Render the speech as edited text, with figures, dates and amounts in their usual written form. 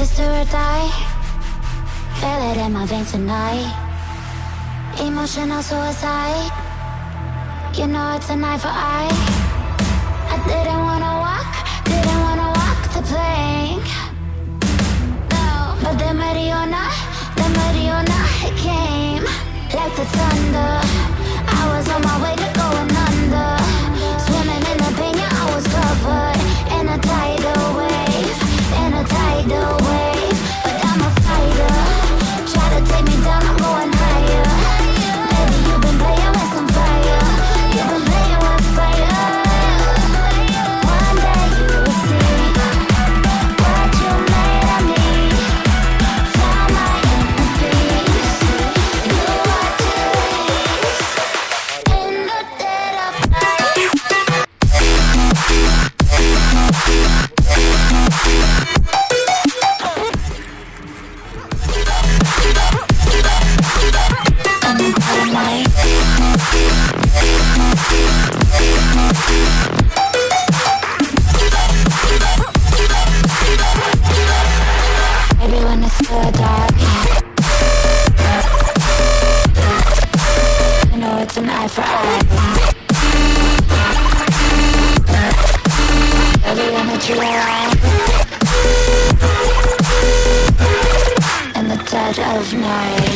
is do or die. Feel it in my veins tonight. Emotional suicide. You know it's an eye for eye. I didn't wanna walk the plank. No, but the Mariona, it came like the thunder. I was on my way to going under. Swimming in the pain, yeah, I was covered in a tidal wave, But I'm a fighter. Try to take me down, I'm going higher. Baby, you've been playing with some fire. You've been playing with fire. One day you will see what you made of me. Found my inner peace. You are delirious in the dead of night. Maybe when it's still dark, you know it's an eye for eye. Baby, when it's you around in the dead of night.